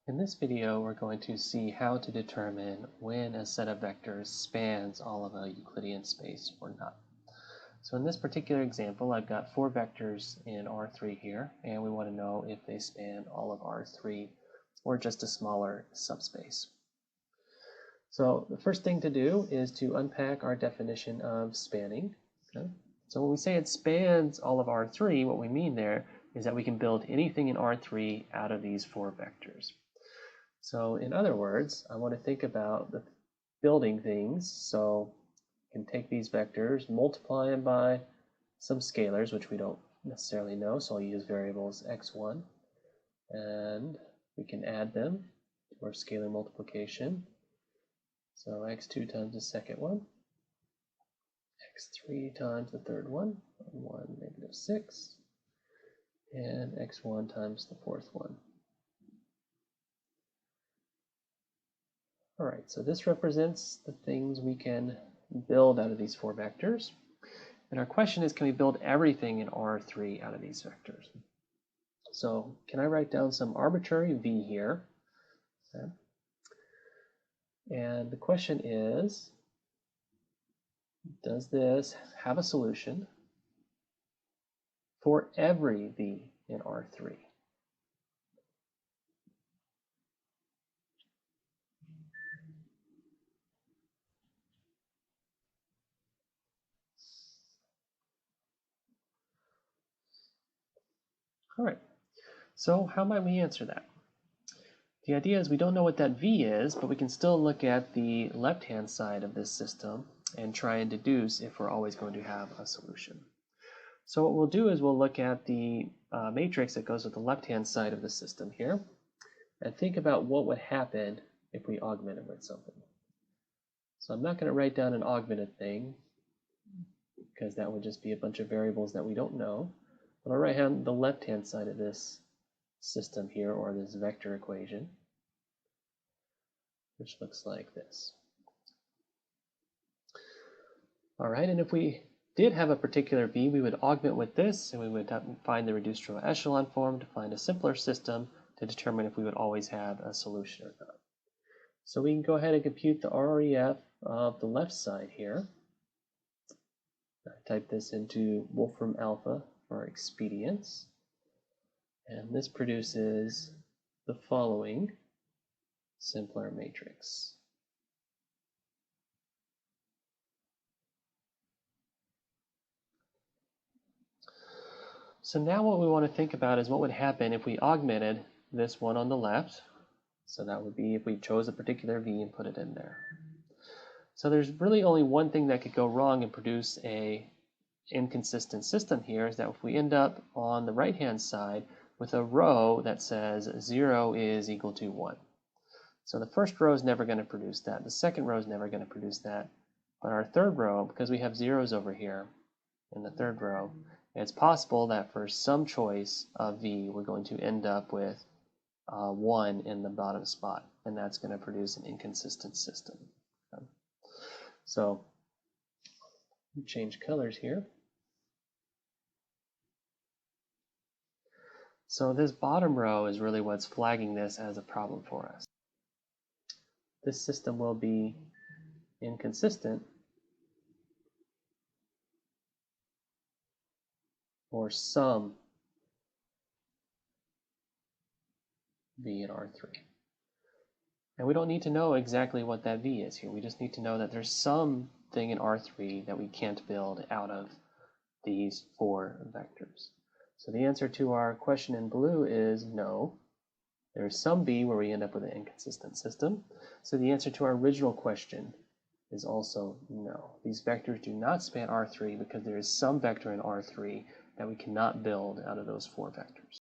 In this video, we're going to see how to determine when a set of vectors spans all of a Euclidean space or not. So in this particular example, I've got 4 vectors in R3 here, and we want to know if they span all of R3 or just a smaller subspace. So the first thing to do is to unpack our definition of spanning. Okay? So when we say it spans all of R3, what we mean there is that we can build anything in R3 out of these 4 vectors. So in other words, I want to think about the building things. So I can take these vectors, multiply them by some scalars, which we don't necessarily know, so I'll use variables x1, and we can add them to our scalar multiplication. So x2 times the second one, x3 times the third one, 1, -6, and x1 times the fourth one. All right, so this represents the things we can build out of these 4 vectors. And our question is, can we build everything in R3 out of these vectors? So can I write down some arbitrary v here? Okay. And the question is, does this have a solution for every v in R3? All right, so how might we answer that? The idea is we don't know what that v is, but we can still look at the left-hand side of this system and try and deduce if we're always going to have a solution. So what we'll do is we'll look at the matrix that goes with the left-hand side of the system here and think about what would happen if we augmented with something. So I'm not going to write down an augmented thing because that would just be a bunch of variables that we don't know. But I'll write on the left-hand side of this system here, or this vector equation, which looks like this. All right, and if we did have a particular v, we would augment with this, and we would find the reduced row echelon form to find a simpler system to determine if we would always have a solution or not. So we can go ahead and compute the REF of the left side here. I type this into Wolfram Alpha for expedience. And this produces the following simpler matrix. So now what we want to think about is what would happen if we augmented this one on the left. So that would be if we chose a particular v and put it in there. So there's really only one thing that could go wrong and produce a inconsistent system here, is that if we end up on the right-hand side with a row that says 0 is equal to 1. So the first row is never going to produce that. The second row is never going to produce that. But our third row, because we have zeros over here in the third row, it's possible that for some choice of v, we're going to end up with 1 in the bottom spot, and that's going to produce an inconsistent system. Okay. So change colors here. So this bottom row is really what's flagging this as a problem for us. This system will be inconsistent for some v in R3. And we don't need to know exactly what that v is here. We just need to know that there's something in R3 that we can't build out of these 4 vectors. So the answer to our question in blue is no. There's some v where we end up with an inconsistent system. So the answer to our original question is also no. These vectors do not span R3 because there is some vector in R3 that we cannot build out of those 4 vectors.